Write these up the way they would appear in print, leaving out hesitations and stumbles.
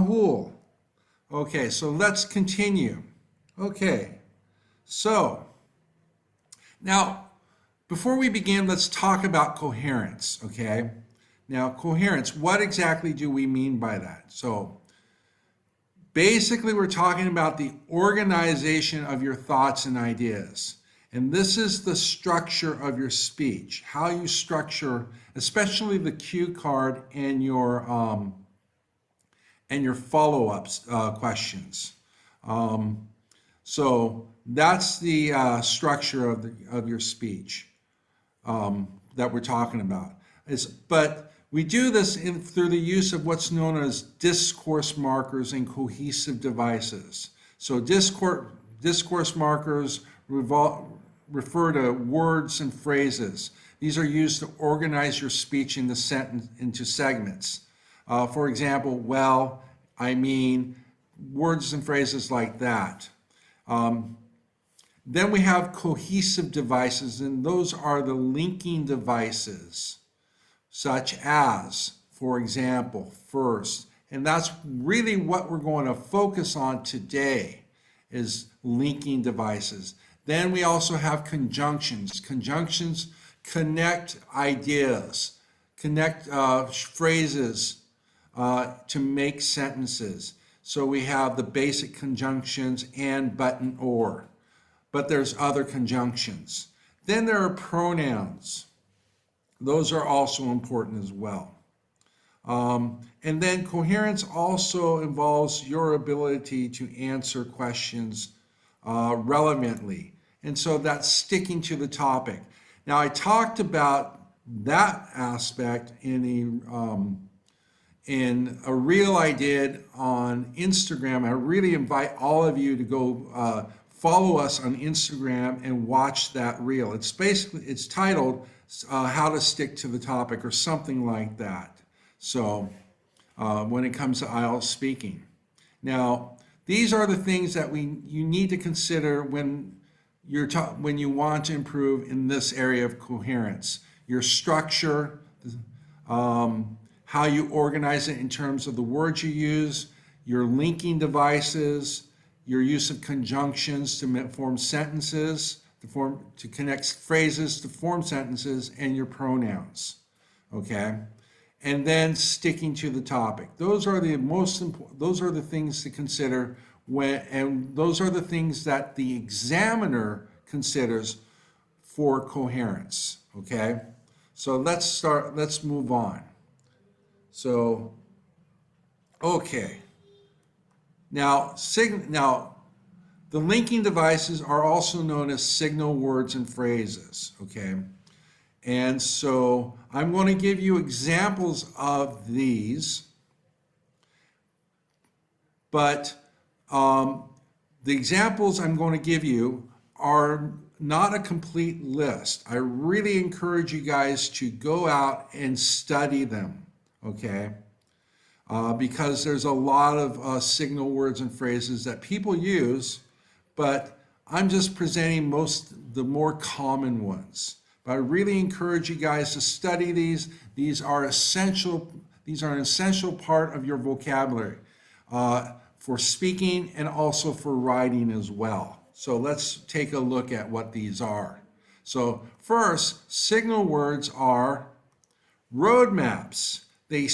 Rahul. Okay, so let's continue. Okay, so now before we begin, let's talk about coherence, okay? Now, coherence, what exactly do we mean by that? So basically, we're talking about the organization of your thoughts and ideas. And this is the structure of your speech, how you structure, especially the cue card and your follow-ups questions. So that's the structure of your speech that we're talking about. But we do this through the use of what's known as discourse markers and cohesive devices. So discourse markers refer to words and phrases. These are used to organize your speech into segments. For example, well, I mean, words and phrases like that. Then we have cohesive devices, and those are the linking devices, such as, for example, first, and that's really what we're going to focus on today, is linking devices. Then we also have conjunctions. Conjunctions connect ideas, connect phrases to make sentences. So we have the basic conjunctions and but and or, but there's other conjunctions. Then there are pronouns. Those are also important as well. And then coherence also involves your ability to answer questions relevantly. And so that's sticking to the topic. Now, I talked about that aspect in a reel I did on Instagram. I really invite all of you to go follow us on Instagram and watch that reel. It's titled How to Stick to the Topic or something like that. So when it comes to IELTS speaking. Now, these are the things that you need to consider when you want to improve in this area of coherence. Your structure, how you organize it in terms of the words you use, your linking devices, your use of conjunctions to form sentences, to connect phrases to form sentences, and your pronouns, okay? And then sticking to the topic. Those are the most important, those are the things to consider and those are the things that the examiner considers for coherence, okay? So let's move on. So, okay. Now, the linking devices are also known as signal words and phrases, okay? And so I'm going to give you examples of these, but the examples I'm going to give you are not a complete list. I really encourage you guys to go out and study them, okay? Because there's a lot of signal words and phrases that people use, but I'm just presenting the more common ones. But I really encourage you guys to study these. These are an essential part of your vocabulary for speaking and also for writing as well. So let's take a look at what these are. So first, signal words are roadmaps. They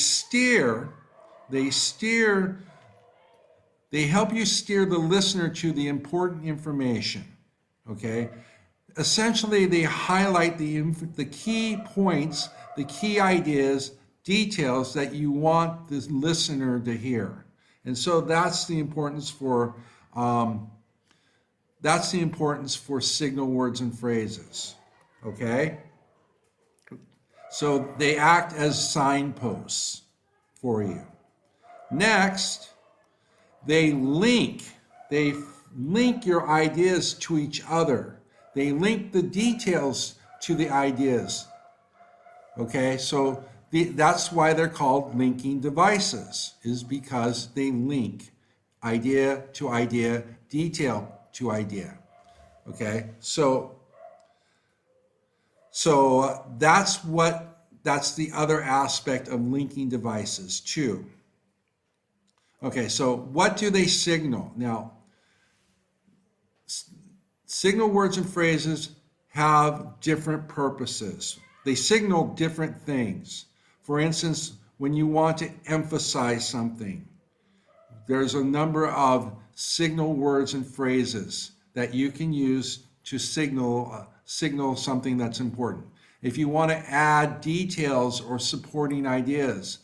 help you steer the listener to the important information, okay? Essentially, they highlight the key points, the key ideas, details that you want the listener to hear. And so that's the importance for signal words and phrases, okay? So they act as signposts for you. Next, they link your ideas to each other. They link the details to the ideas. Okay, so that's why they're called linking devices, is because they link idea to idea, detail to idea. Okay, so that's the other aspect of linking devices too. Okay, so what do they signal? Now, signal words and phrases have different purposes. They signal different things. For instance, when you want to emphasize something, there's a number of signal words and phrases that you can use to signal something that's important. If you want to add details or supporting ideas,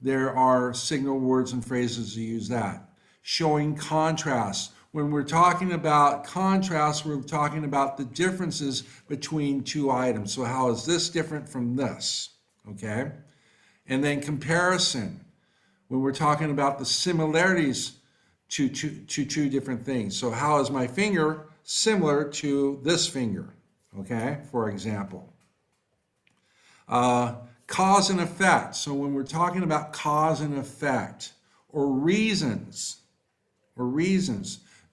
there are signal words and phrases to use that. Showing contrast. When we're talking about contrast, we're talking about the differences between two items. So how is this different from this? Okay? And then comparison. When we're talking about the similarities to two different things. So how is my finger similar to this finger? Okay, for example. Cause and effect. So when we're talking about cause and effect, or reasons,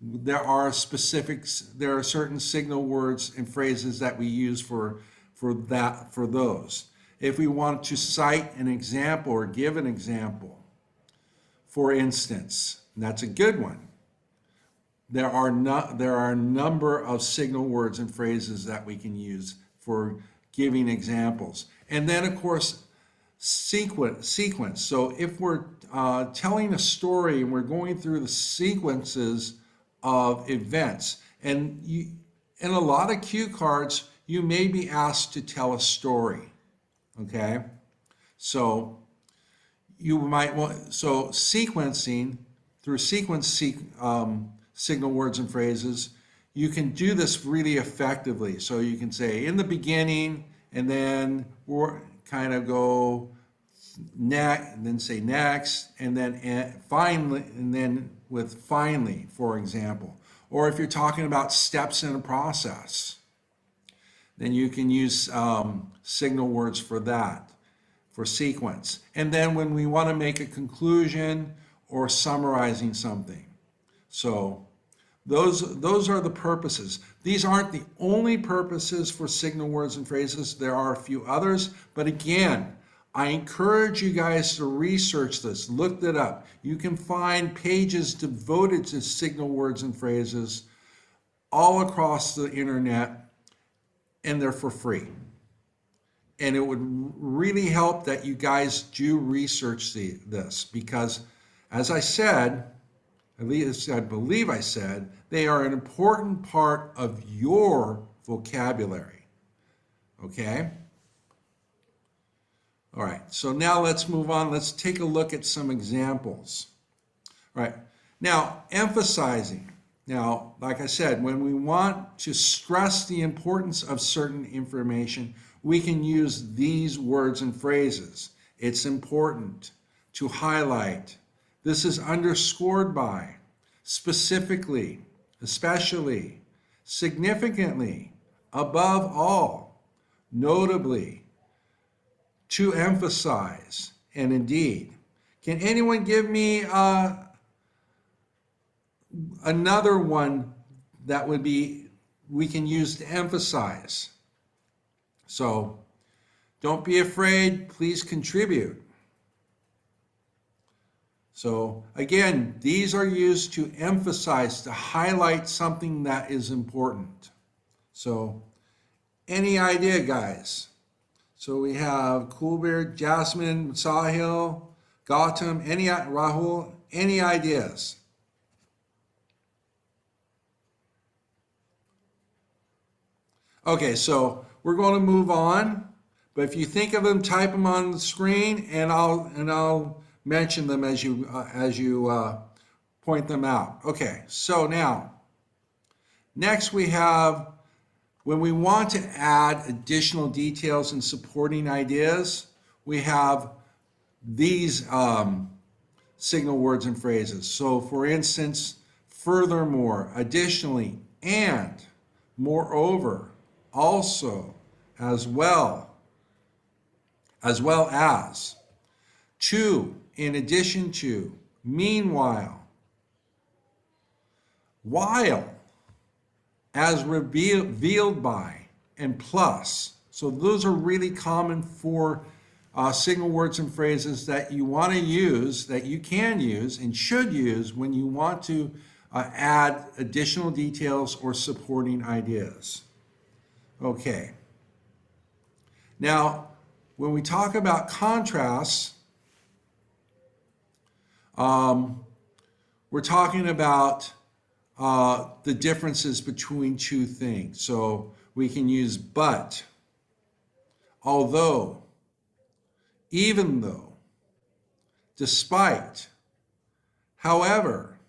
there are certain signal words and phrases that we use for those. If we want to cite an example or give an example, for instance, and that's a good one. There are a number of signal words and phrases that we can use for giving examples. And then, of course, sequence. So if we're telling a story and we're going through the sequences of events, and in a lot of cue cards, you may be asked to tell a story. Okay? So you might want, so sequencing, through signal words and phrases, you can do this really effectively. So you can say in the beginning, and then kind of go next, and then say next, and then finally, and then with finally, for example. Or if you're talking about steps in a process, then you can use signal words for that, for sequence. And then when we want to make a conclusion or summarizing something. So those are the purposes. These aren't the only purposes for signal words and phrases. There are a few others, but again, I encourage you guys to research this, look it up. You can find pages devoted to signal words and phrases all across the internet, and they're for free. And it would really help that you guys do research this, because as I said, at least I believe I said, they are an important part of your vocabulary. Okay? All right, so now let's move on. Let's take a look at some examples. All right, now emphasizing. Now, like I said, when we want to stress the importance of certain information, we can use these words and phrases. It's important, to highlight. This is underscored by, specifically, especially, significantly, above all, notably, to emphasize, and indeed. Can anyone give me another one that would be we can use to emphasize? So don't be afraid, please contribute. So again, these are used to emphasize, to highlight something that is important. So any idea, guys? So we have Coolbeard, Jasmine, Sahil, Gautam, Rahul, any ideas? Okay, so we're going to move on, but if you think of them, type them on the screen, and I'll mention them as you point them out. Okay, so now, next we have, when we want to add additional details and supporting ideas, we have these signal words and phrases. So for instance, furthermore, additionally, and, moreover, also, as well as, to, in addition to, meanwhile, while, as revealed by, and plus. So those are really common for signal words and phrases that you want to use, that you can use and should use when you want to add additional details or supporting ideas. Okay. Now, when we talk about contrasts, we're talking about the differences between two things. So we can use but, although, even though, despite, however,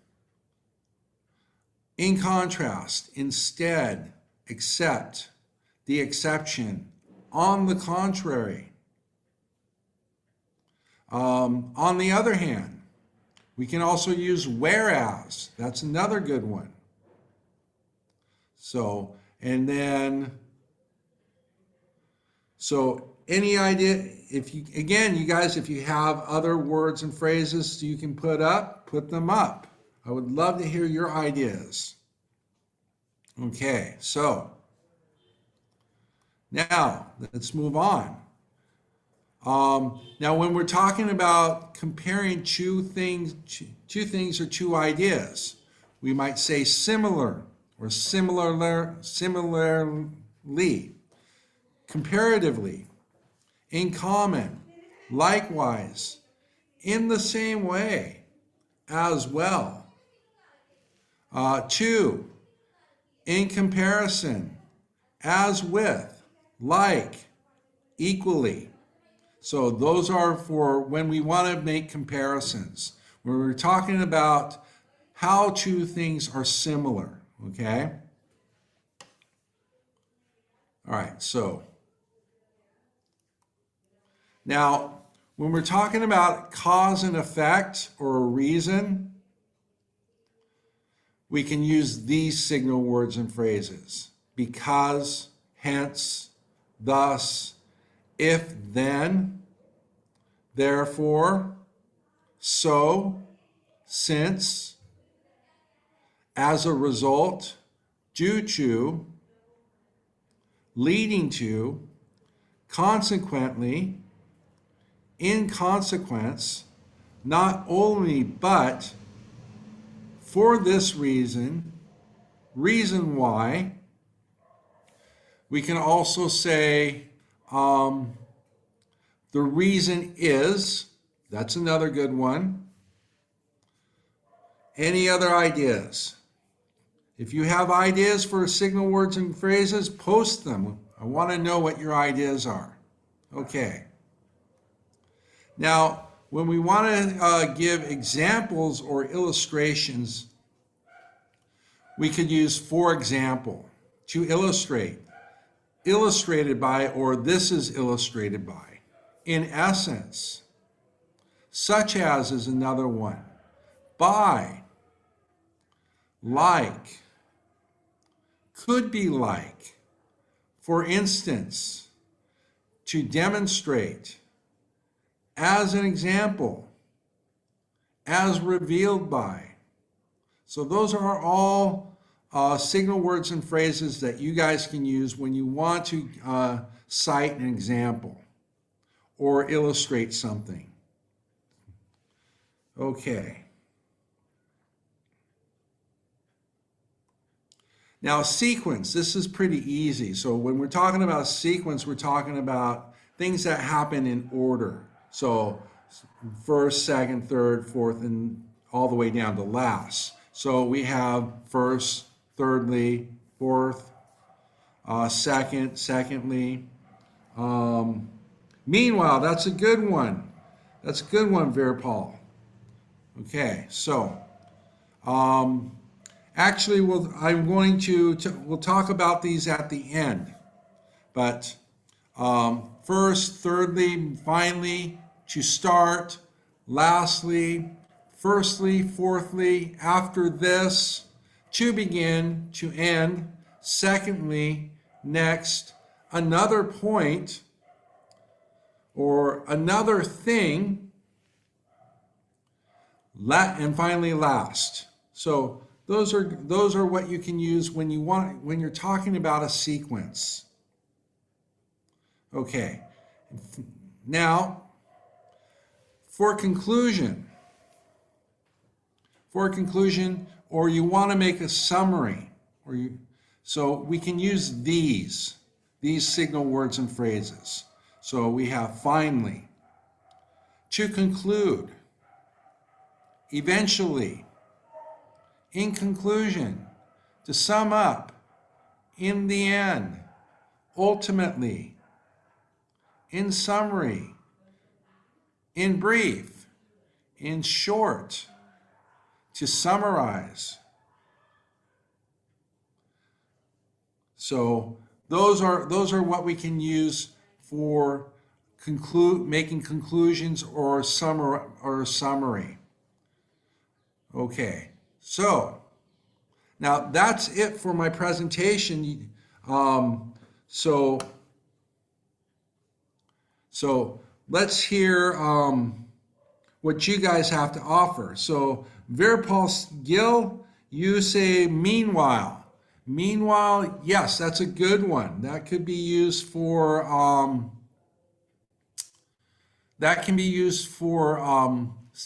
in contrast, instead, except, the exception, on the contrary. On the other hand, we can also use whereas. That's another good one. So, and then, so any idea, if you, again, you guys, if you have other words and phrases you can put them up. I would love to hear your ideas. Okay, so now let's move on. Now, when we're talking about comparing two things or two ideas, we might say similar or similarly, comparatively, in common, likewise, in the same way, as well. Two, in comparison, as with, like, equally. So those are for when we want to make comparisons. When we're talking about how two things are similar, okay? All right, so now when we're talking about cause and effect or a reason, we can use these signal words and phrases. Because, hence, thus, if, then, therefore, so, since, as a result, due to, leading to, consequently, in consequence, not only but, for this reason, reason why. We can also say the reason is, that's another good one. Any other ideas? If you have ideas for signal words and phrases, post them. I want to know what your ideas are. Okay. Now, when we want to give examples or illustrations, we could use for example, to illustrate, illustrated by, or this is illustrated by. In essence, such as is another one. By, like, could be like. For instance, to demonstrate, as an example, as revealed by. So those are all signal words and phrases that you guys can use when you want to cite an example or illustrate something. Okay. Now, sequence, this is pretty easy. So when we're talking about sequence, we're talking about things that happen in order. So first, second, third, fourth, and all the way down to last. So we have first, thirdly, fourth, second, secondly. Meanwhile, that's a good one. That's a good one, Veerpal. Okay, so actually, we'll talk about these at the end. But first, thirdly, finally, to start, lastly, firstly, fourthly, after this, to begin, to end, secondly, next, another point, or another thing, and finally last. So those are what you can use when you're talking about a sequence. Okay. Now, for conclusion, or you want to make a summary, so we can use these signal words and phrases. So we have finally, to conclude, eventually, in conclusion, to sum up, in the end, ultimately, in summary, in brief, in short, to summarize. So those are what we can use for making conclusions or summary. Okay, so now that's it for my presentation. So let's hear what you guys have to offer. So Virpal Gil, you say meanwhile. Meanwhile, yes, that's a good one. That could be used for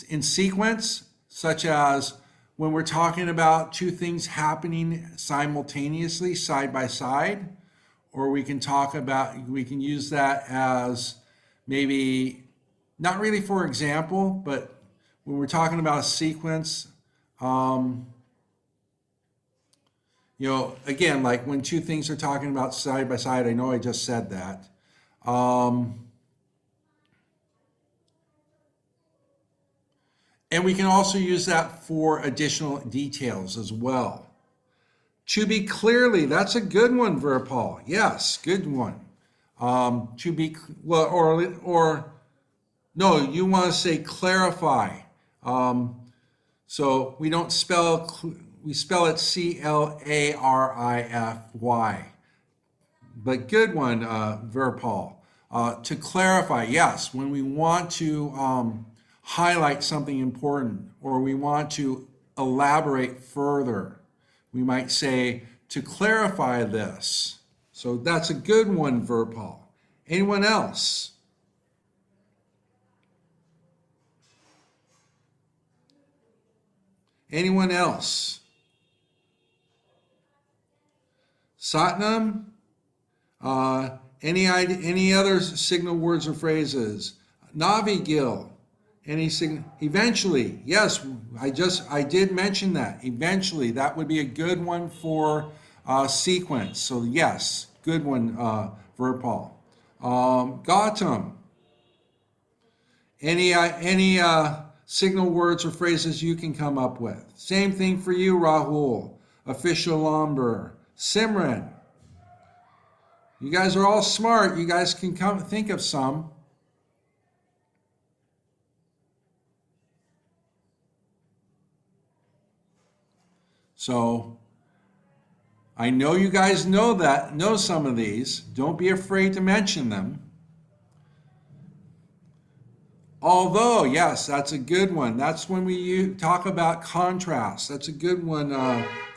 in sequence, such as when we're talking about two things happening simultaneously, side by side, or we can use that as maybe not really for example, but when we're talking about a sequence, again, like when two things are talking about side by side, I know I just said that. And we can also use that for additional details as well. To be clearly, that's a good one, Virpal. Yes, good one. To be, well, or no, you want to say clarify. So we don't we spell it C-L-A-R-I-F-Y. But good one, Virpal. To clarify, yes, when we want to highlight something important or we want to elaborate further, we might say, to clarify this. So that's a good one, Virpal. Anyone else? Anyone else? Satnam? Any other signal words or phrases? Navi Gil? Any signal? Eventually, yes, I did mention that. Eventually, that would be a good one for sequence. So yes, good one, Virpal. Gautam? Any signal words or phrases you can come up with? Same thing for you, Rahul. Official Lomber. Simran. You guys are all smart. You guys can come think of some. So I know you guys know some of these. Don't be afraid to mention them. Although, yes, that's a good one. That's when we talk about contrast. That's a good one,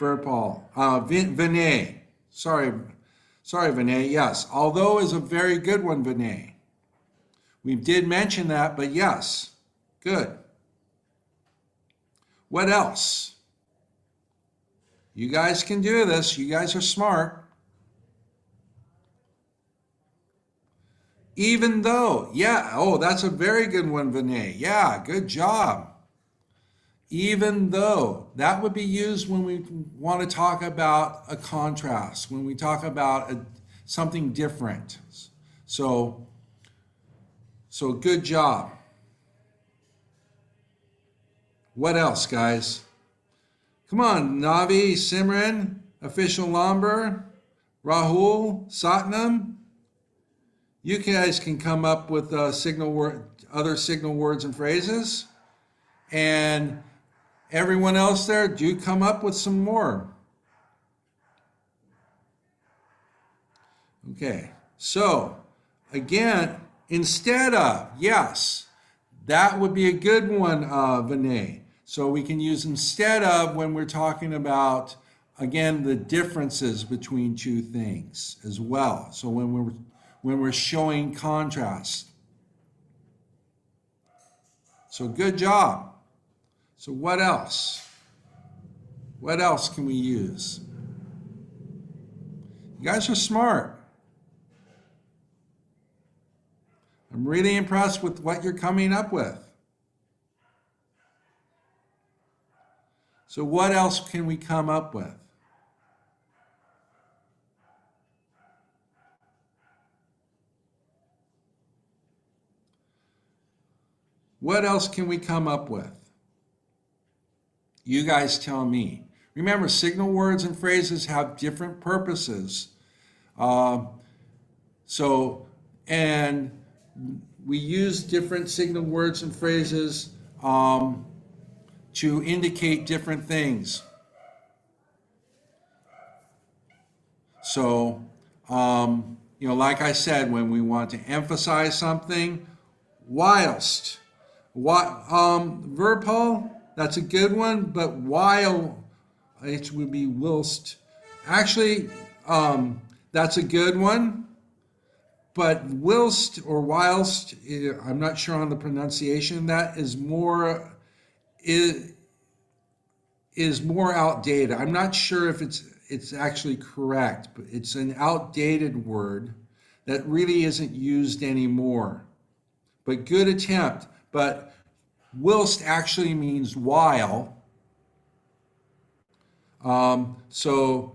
Virpal. Vinay. Sorry, Vinay. Yes, although is a very good one, Vinay. We did mention that, but yes, good. What else? You guys can do this. You guys are smart. Even though, yeah, oh, that's a very good one, Vinay. Yeah, good job. Even though, that would be used when we want to talk about a contrast, when we talk about something different. So good job. What else, guys? Come on, Navi, Simran, Official Lomber, Rahul, Satnam. You guys can come up with other signal words and phrases. And everyone else there, do come up with some more. Okay, so again, instead of, yes, that would be a good one, Vinay. So we can use instead of when we're talking about, again, the differences between two things as well. So when we're showing contrast. So good job. So what else? What else can we use? You guys are smart. I'm really impressed with what you're coming up with. So what else can we come up with? What else can we come up with? You guys tell me. Remember, signal words and phrases have different purposes. And we use different signal words and phrases to indicate different things. So, like I said, when we want to emphasize something, whilst. Verb, Paul, that's a good one, but while, it would be whilst. Actually, that's a good one, but whilst or whilst, I'm not sure on the pronunciation. That is more outdated. I'm not sure if it's actually correct, but it's an outdated word that really isn't used anymore. But good attempt. But whilst actually means while. Sani,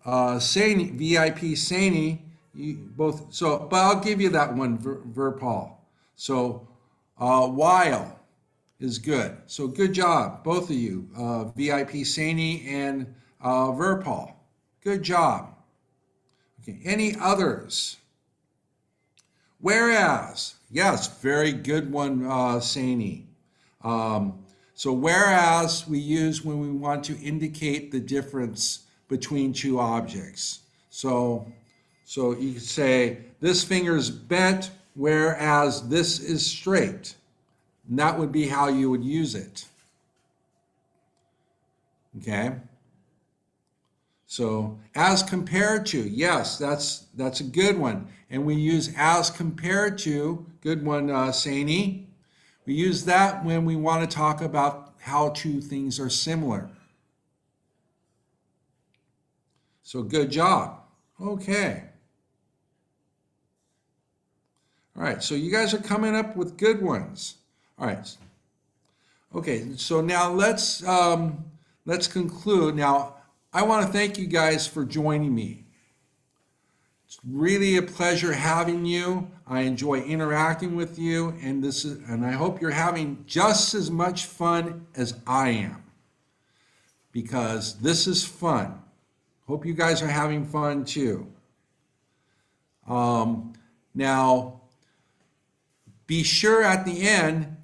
VIP Sani, both. So, but I'll give you that one, verb Paul. So, while is good. So good job, both of you, VIP Sani and verb Paul. Good job. Okay, any others? Whereas, yes, very good one, Sani. So whereas we use when we want to indicate the difference between two objects. So you could say, this finger is bent, whereas this is straight. And that would be how you would use it. Okay? So, as compared to, yes, that's a good one. And we use as compared to, good one, Sani. We use that when we want to talk about how two things are similar. So, good job. Okay. All right, so you guys are coming up with good ones. All right. Okay, so now let's conclude. Now, I want to thank you guys for joining me. It's really a pleasure having you. I enjoy interacting with you, and I hope you're having just as much fun as I am, because this is fun. Hope you guys are having fun too. Now, be sure at the end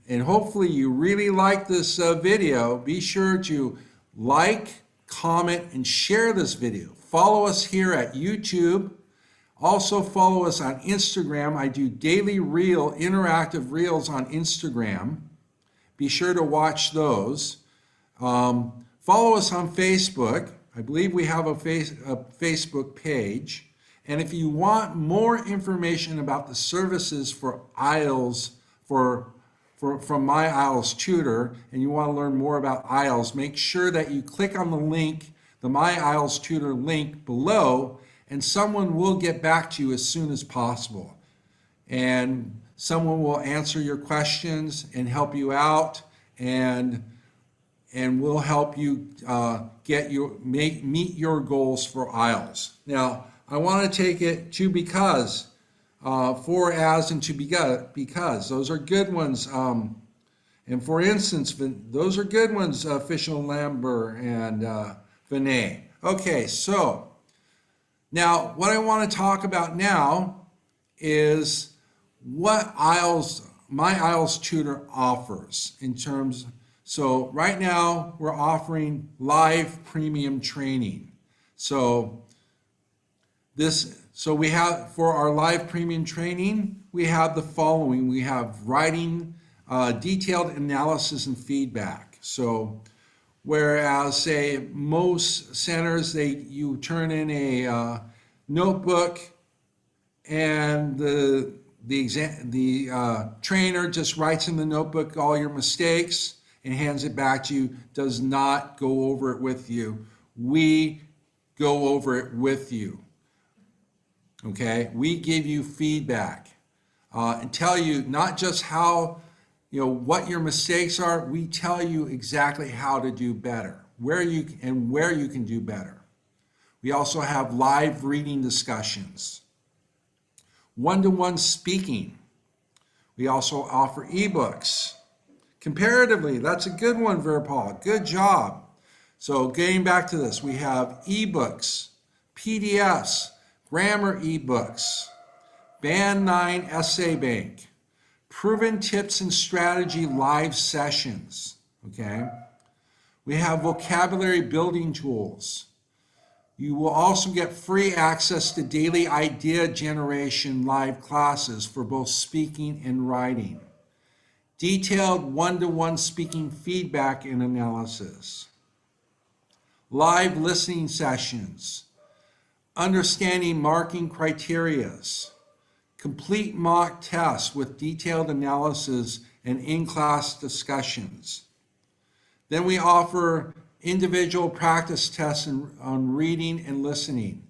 and hopefully you really like this video. Be sure to like, comment, and share this video. Follow us here at YouTube. Also follow us on Instagram. I do daily interactive reels on Instagram. Be sure to watch those. Follow us on Facebook. I believe we have a Facebook page. And if you want more information about the services for IELTS, from my IELTS Tutor, and you want to learn more about IELTS, make sure that you click on the link, the My IELTS Tutor link below, and someone will get back to you as soon as possible. And someone will answer your questions and help you out, and will help you meet your goals for IELTS. Now, I want to take it to because, for, as, and to because. Those are good ones. And for instance, those are good ones, Fischel, Lambert, and Vinay. Okay, so now what I want to talk about now is what my IELTS Tutor offers in terms. So right now we're offering live premium training. So we have, for our live premium training, we have the following. We have writing, detailed analysis and feedback. So whereas, say, most centers, you turn in a notebook and the the trainer just writes in the notebook all your mistakes and hands it back to you, does not go over it with you. We go over it with you. Okay? We give you feedback and tell you not just how, what your mistakes are, we tell you exactly how to do better, where you can do better. We also have live reading discussions, one-to-one speaking. We also offer ebooks. Comparatively, that's a good one, Virpal. Good job. So getting back to this, we have ebooks, PDFs, grammar ebooks, Band 9 Essay Bank, proven tips and strategy live sessions. Okay? We have vocabulary building tools. You will also get free access to daily idea generation live classes for both speaking and writing. Detailed one-to-one speaking feedback and analysis. Live listening sessions. Understanding marking criterias. Complete mock tests with detailed analysis and in-class discussions. Then we offer individual practice tests on reading and listening.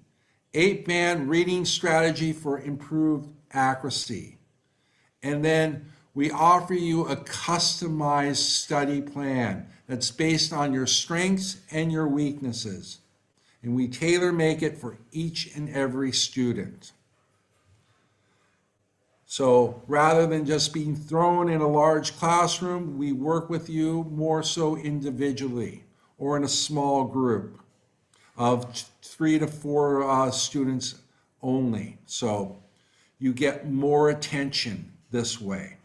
8-band reading strategy for improved accuracy. And then we offer you a customized study plan that's based on your strengths and your weaknesses. And we tailor make it for each and every student. So rather than just being thrown in a large classroom, we work with you more so individually or in a small group of 3 to 4 students only. So you get more attention this way.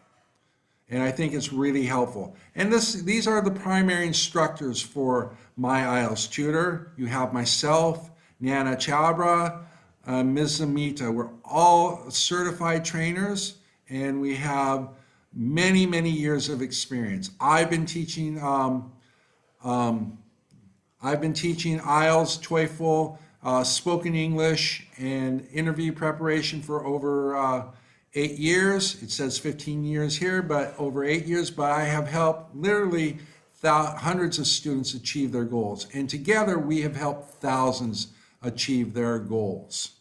And I think it's really helpful. And these are the primary instructors for my IELTS tutor. You have myself, Nana Chabra, Ms. Zamita. We're all certified trainers, and we have many, many years of experience. I've been teaching IELTS, TOEFL, spoken English, and interview preparation for over 8 years. It says 15 years here, but over 8 years. But I have helped literally hundreds of students achieve their goals. And together we have helped thousands achieve their goals.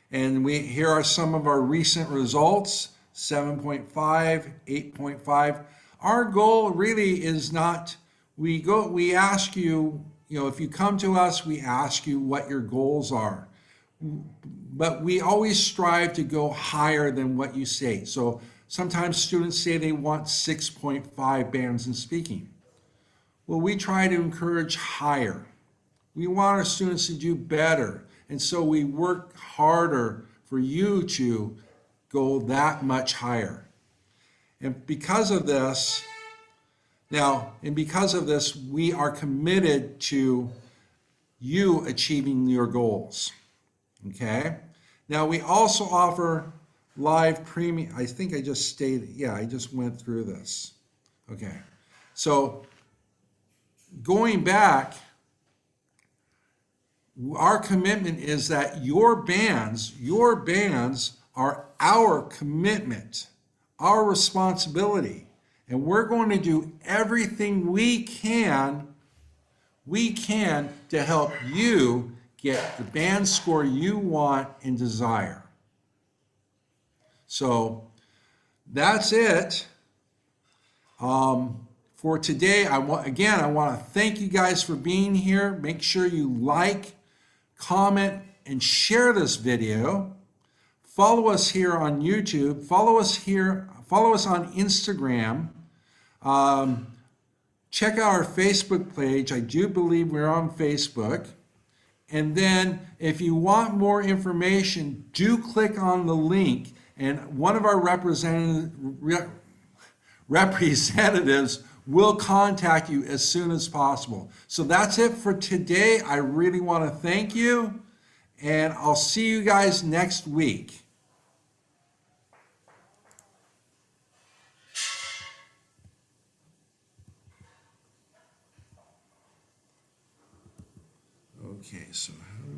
And here are some of our recent results: 7.5, 8.5. Our goal really is not, we ask you, if you come to us, we ask you what your goals are. But we always strive to go higher than what you say. So sometimes students say they want 6.5 bands in speaking. Well, we try to encourage higher. We want our students to do better. And so we work harder for you to go that much higher. And because of this, we are committed to you achieving your goals. Okay? Now, we also offer live premium. I think I just stated, I just went through this. Okay. So going back, our commitment is that your bands are our commitment, our responsibility. And we're going to do everything we can to help you get the band score you want and desire. So that's it for today. I want to thank you guys for being here. Make sure you like, comment, and share this video. Follow us here on YouTube. Follow us on Instagram. Check out our Facebook page. I do believe we're on Facebook. And then if you want more information, do click on the link, and one of our representatives will contact you as soon as possible. So that's it for today. I really want to thank you, and I'll see you guys next week. Okay, so how do